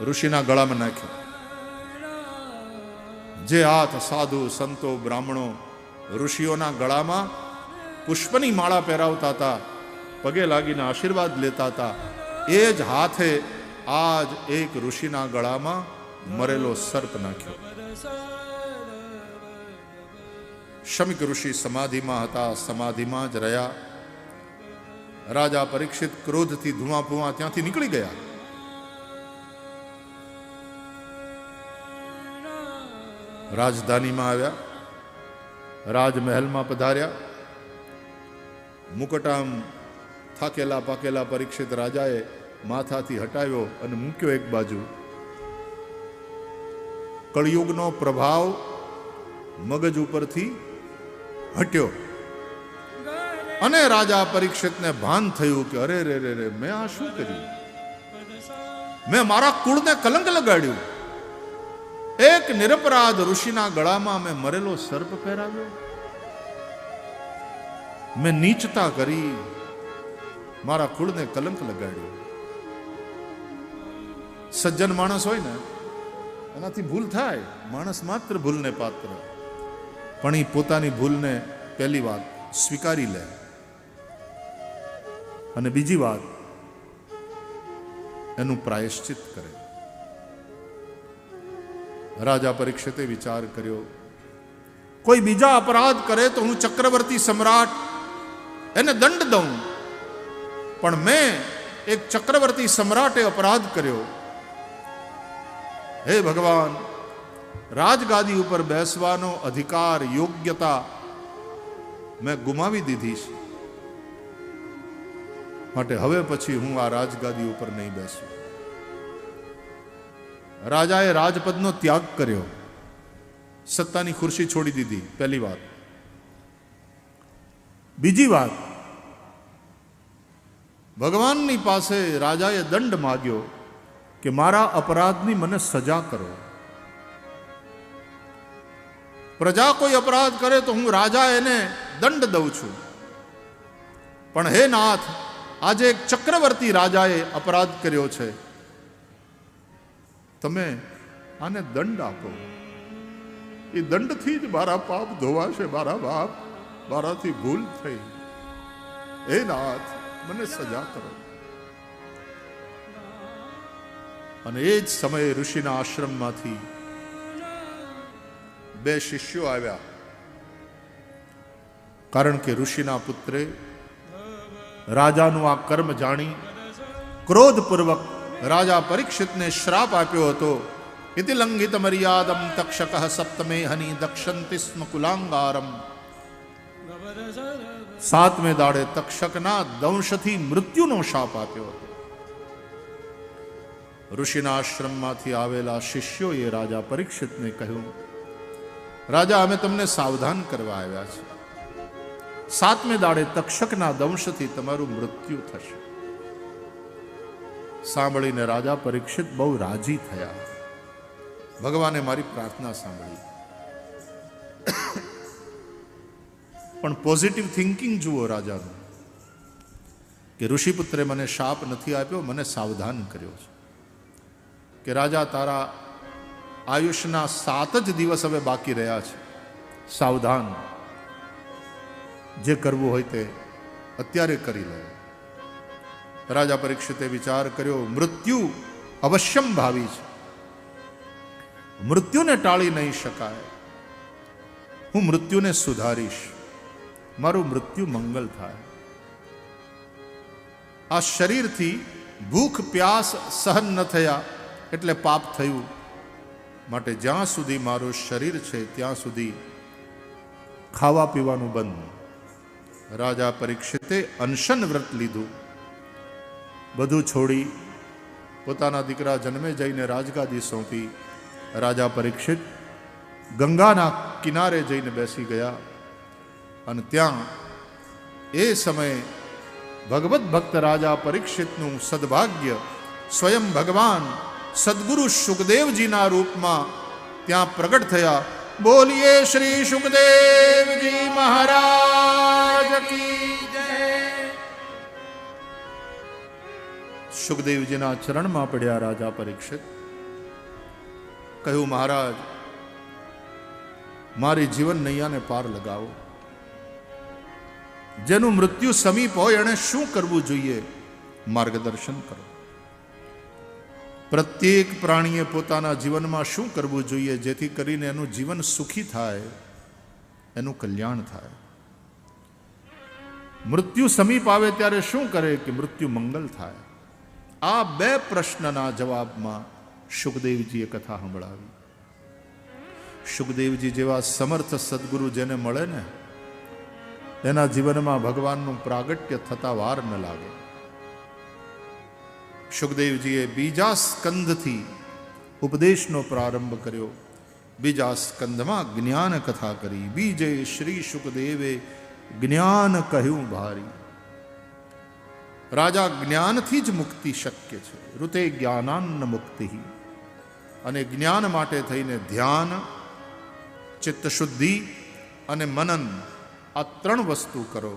ઋષિના ગળામાં નાખ્યો. જે હાથ સાધુ સંતો બ્રાહ્મણો ઋષિઓના ગળામાં પુષ્પની માળા પહેરાવતા હતા, પગે લાગીને આશીર્વાદ લેતા હતા, એ જ હાથે આજ એક ઋષિના ગળામાં મરેલો સર્પ નાખ્યો. શમિક ઋષિ સમાધિમાં હતા, સમાધિમાં જ રહ્યા. રાજા પરીક્ષિત ક્રોધથી ધુઆ પુઆ ત્યાંથી નીકળી ગયા. રાજધાનીમાં આવ્યા, રાજમહેલમાં પધાર્યા. મુકટામ થાકેલા પાકેલા પરીક્ષિત રાજાએ માથાથી હટાવ્યો અને મૂક્યો એક બાજુ. કળિયુગનો પ્રભાવ મગજ ઉપરથી હટ્યો અને રાજા પરીક્ષિતને ભાન થયું કે અરે રે રે રે, મેં આ શું કર્યું? મેં મારા કુળને કલંક લગાડ્યું. એક નિરપરાધ ઋષિના ગળામાં મેં મરેલો સર્પ પહેરાવ્યો. મેં નીચતા કરી, મારા કુળને કલંક લગાડ્યું. સજ્જન માણસ હોય ને એનાથી ભૂલ થાય, માણસ માત્ર ભૂલને પાત્ર, પણ એ પોતાની ભૂલને પહેલી વાત સ્વીકારી લે અને બીજી વાત એનું પ્રાયશ્ચિત કરે. રાજા પરીક્ષિતે વિચાર કર્યો, કોઈ બીજા અપરાધ કરે તો હું ચક્રવર્તી સમ્રાટ એને દંડ દઉં, પણ મેં એક ચક્રવર્તી સમ્રાટે અપરાધ કર્યો. હે ભગવાન, રાજગાદી ઉપર બેસવાનો અધિકાર, યોગ્યતા મેં ગુમાવી દીધી છે, માટે હવે પછી હું આ રાજગાદી ઉપર નહીં બેસું. રાજાએ રાજપદનો ત્યાગ કર્યો, સત્તાની ખુરશી છોડી દીધી. પહેલી વાત. બીજી વાત, ભગવાનની પાસે રાજાએ દંડ માગ્યો કે મારા અપરાધની મને સજા કરો. પ્રજા કોઈ અપરાધ કરે તો હું રાજા એને દંડ દઉં છું, પણ હે નાથ, આજે એક ચક્રવર્તી રાજાએ અપરાધ કર્યો છે, તમે આને દંડ આપો. એ દંડથી જ મારા પાપ ધોવાશે. મારા બાપ, મારાથી ભૂલ થઈ, હે નાથ, મને સજા કરો. અને એ જ સમયે ઋષિના આશ્રમમાંથી બે શિષ્યો આવ્યા, કારણ કે ઋષિના પુત્રે રાજાનું આ કર્મ જાણી ક્રોધપૂર્વક રાજા પરીક્ષિતને શ્રાપ આપ્યો હતો. ઇતિ લંઘિત મર્યાદમ તક્ષક સપ્તમે હની દક્ષંતિ સ્મ કુલાંગારમ. સાતમે દાડે તક્ષકના દંશથી મૃત્યુનો શાપ આપ્યો હતો. ઋષિના આશ્રમમાંથી આવેલા શિષ્યોએ રાજા પરીક્ષિતને કહ્યું, રાજા, અમે તમને સાવધાન કરવા આવ્યા છે. સાતમે દાડે તક્ષકના દંશથી તમારું મૃત્યુ થશે. સાંભળીને રાજા પરીક્ષિત બહુ રાજી થયા. ભગવાને મારી પ્રાર્થના સાંભળી. પણ પોઝિટિવ થિંકિંગ જુઓ રાજાનું, કે ઋષિપુત્રે મને શાપ નથી આપ્યો, મને સાવધાન કર્યો છે કે રાજા, તારા આયુષ્યના 7 જ દિવસ હવે બાકી રહ્યા છે. સાવધાન, જે કરવું હોય તે અત્યારે કરી લે. રાજા પરીક્ષિતે વિચાર કર્યો, મૃત્યુ અવશ્યમ ભાવી છે, મૃત્યુને ટાળી નહીં શકાય. હું મૃત્યુને સુધારીશ, મારું મૃત્યુ મંગલ થાય. આ શરીરથી ભૂખ પ્યાસ સહન ન થયા એટલે પાપ થયું, માટે જ્યાં સુધી મારું શરીર છે ત્યાં સુધી ખાવા પીવાનું બંધ. રાજા પરીક્ષિતે અનશન વ્રત લીધું. બધું છોડી પોતાના દીકરા જન્મે જઈને રાજગાદી સોંપી. રાજા પરીક્ષિત ગંગાના કિનારે જઈને બેસી ગયા અને ત્યાં એ સમયે ભગવત ભક્ત રાજા પરીક્ષિતનું સદભાગ્ય સ્વયં ભગવાન સદગુરુ સુખદેવજીના રૂપમાં ત્યાં પ્રગટ થયા. બોલીએ શ્રી સુખદેવજી મહારાજ કી જય. સુખદેવજીના ચરણમાં પડ્યા રાજા પરીક્ષિત. કહ્યું, મહારાજ, મારી જીવન નૈયાને પાર લગાવો. જેનું મૃત્યુ સમીપ હોય એણે શું કરવું જોઈએ, માર્ગદર્શન કરો. પ્રત્યેક પ્રાણીએ પોતાના જીવનમાં શું કરવું જોઈએ જેથી કરીને એનું જીવન સુખી થાય, એનું કલ્યાણ થાય. મૃત્યુ સમીપ આવે ત્યારે શું કરે કે મૃત્યુ મંગલ થાય. આ બે પ્રશ્નના જવાબમાં શુકદેવજીએ કથા સંભળાવી. શુકદેવજી જેવા સમર્થ સદગુરુ જેને મળે ને એના જીવનમાં ભગવાનનું પ્રાગટ્ય થતા વાર ન લાગે. શુકદેવજીએ બીજા સ્કંધથી ઉપદેશનો પ્રારંભ કર્યો. બીજા સ્કંધમાં જ્ઞાન કથા કરી. બીજે શ્રી શુકદેવે જ્ઞાન કહ્યું ભારી. રાજા જ્ઞાનથી જ મુક્તિ શક્ય છે. ઋતે જ્ઞાનાન્ન મુક્તિ. અને જ્ઞાન માટે થઈને ધ્યાન, ચિત્તશુદ્ધિ અને મનન, આ ત્રણ વસ્તુ કરો.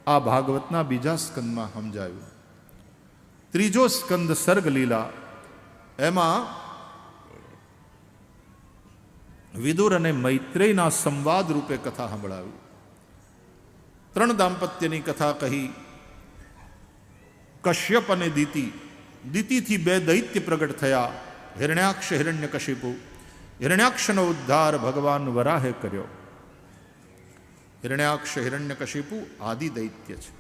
આ ભાગવતના બીજા સ્કંદમાં સમજાયું. ત્રીજો સ્કંદ સર્ગ લીલા, એમાં વિદુર અને મૈત્રેયના સંવાદ રૂપે કથા સંભળાવી. ત્રણ દાંપત્યની કથા કહી. કશ્યપ અને દિતિ. દિતિથી બે દૈત્ય પ્રગટ થયા, હિરણ્યાક્ષ, હિરણ્યકશિપુ. હિરણ્યાક્ષનો ઉદ્ધાર ભગવાન વરાહે કર્યો. હિરણ્યાક્ષ, હિરણ્યકશિપુ આદિ દૈત્ય છે.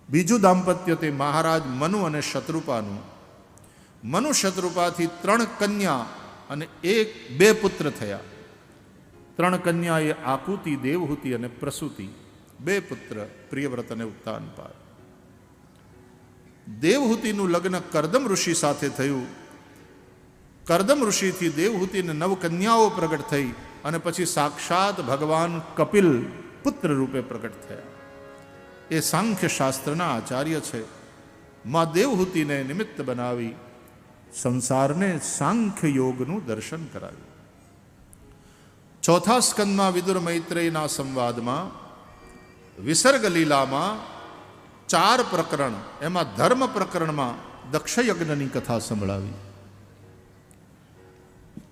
બીજું દાંપત્ય તે મહારાજ મનુ અને શત્રુપાનું. મનુ શત્રુપાથી 3 કન્યા અને બે પુત્ર થયા. 3 કન્યા એ આકુતિ, દેવહૂતિ અને પ્રસૂતિ. 2 પુત્ર પ્રિયવ્રત અને ઉત્તાનપાદ. દેવહૂતિનું લગ્ન કરદમ ઋષિ સાથે થયું. કરદમ ઋષિથી દેવહૂતિને 9 કન્યાઓ પ્રગટ થઈ અને પછી સાક્ષાત ભગવાન કપિલ પુત્ર રૂપે પ્રગટ થયા. એ સાંખ્ય શાસ્ત્રના આચાર્ય છે. માં દેવહૂતિને નિમિત્ત બનાવી સંસારને સાંખ્ય યોગનું દર્શન કરાવ્યું. ચોથા સ્કંદમાં વિદુર મૈત્રેયના સંવાદમાં વિસર્ગ લીલામાં 4 પ્રકરણ, એમાં ધર્મ પ્રકરણમાં દક્ષયજ્ઞની કથા સંભળાવી.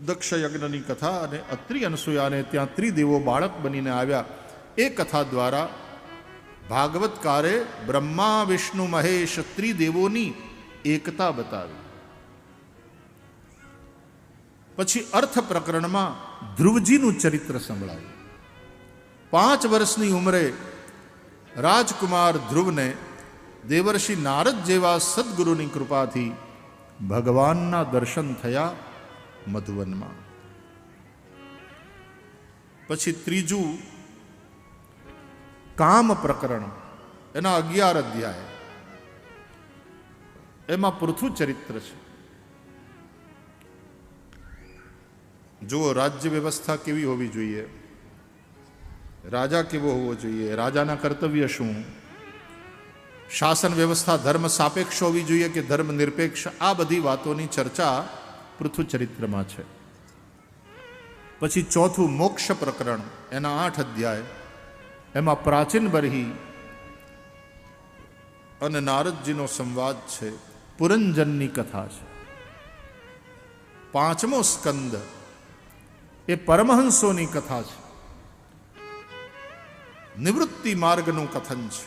દક્ષયજ્ઞની કથા અને અત્રિ અનસૂયાને ત્યાં ત્રિદેવો બાળક બનીને આવ્યા. એ કથા દ્વારા ભાગવતકારે બ્રહ્મા, વિષ્ણુ, મહેશ ત્રિદેવોની એકતા બતાવી. પછી અર્થ પ્રકરણમાં ધ્રુવજીનું ચરિત્ર સંભળાવ્યું. 5 વર્ષની ઉંમરે રાજકુમાર ધ્રુવને દેવર્ષિ નારદ જેવા સદગુરુની કૃપાથી ભગવાનના દર્શન થયા મધુવનમાં. પછી ત્રીજું કામ પ્રકરણ, એના 11 અધ્યાય. એમાં પૃથુ ચરિત્ર છે. જુઓ, રાજ્ય વ્યવસ્થા કેવી હોવી જોઈએ, રાજા કેવો હોવો જોઈએ, રાજાના કર્તવ્ય શું, શાસન વ્યવસ્થા ધર્મ સાપેક્ષ હોવી જોઈએ કે ધર્મ નિરપેક્ષ, આ બધી વાતોની ચર્ચા પૃથુ ચરિત્રમાં છે. પછી ચોથું મોક્ષ પ્રકરણ, એના 8 અધ્યાય. એમાં પ્રાચીન બરહી અને નારદજીનો સંવાદ છે. પુરંજનની કથા છે. 5મો સ્કંદ એ પરમહંસોની કથા છે. નિવૃત્તિ માર્ગનું કથન છે.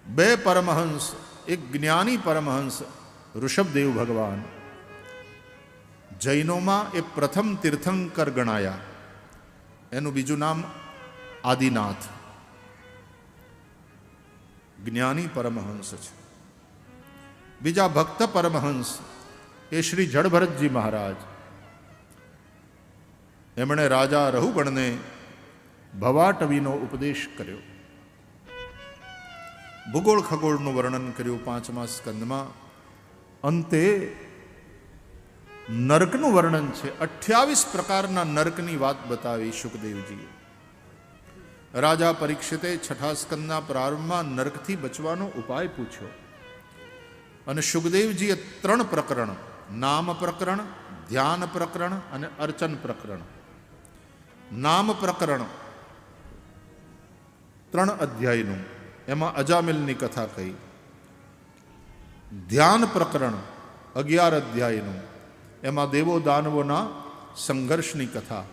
2 પરમહંસ, એક જ્ઞાની પરમહંસ ઋષભદેવ ભગવાન. જૈનોમાં એ પ્રથમ તીર્થંકર ગણાયા. એનું બીજું નામ આદિનાથ. જ્ઞાની પરમહંસ છે. બીજા ભક્ત પરમહંસ એ શ્રી જડભરતજી મહારાજ. એમણે રાજા રહુગણને ભવાટવીનો ઉપદેશ કર્યો. ભૂગોળ ખગોળનું વર્ણન કર્યું 5મા સ્કંદમાં. અંતે નરકનું વર્ણન છે. 28 પ્રકારના નરકની વાત બતાવી શુકદેવજીએ. રાજા પરીક્ષિતે 6ઠા સ્કંદના પ્રારંભમાં નરકથી બચવાનો ઉપાય પૂછ્યો. અને શુકદેવજીએ 3 પ્રકરણ, નામ પ્રકરણ, ધ્યાન પ્રકરણ અને અર્ચન પ્રકરણ. નામ પ્રકરણ 3 અધ્યાયનું, એમાં અજામિલની કથા કહી. ધ્યાન પ્રકરણ 11 અધ્યાયનું, એમાં દેવો દાનવોના સંઘર્ષની કથા.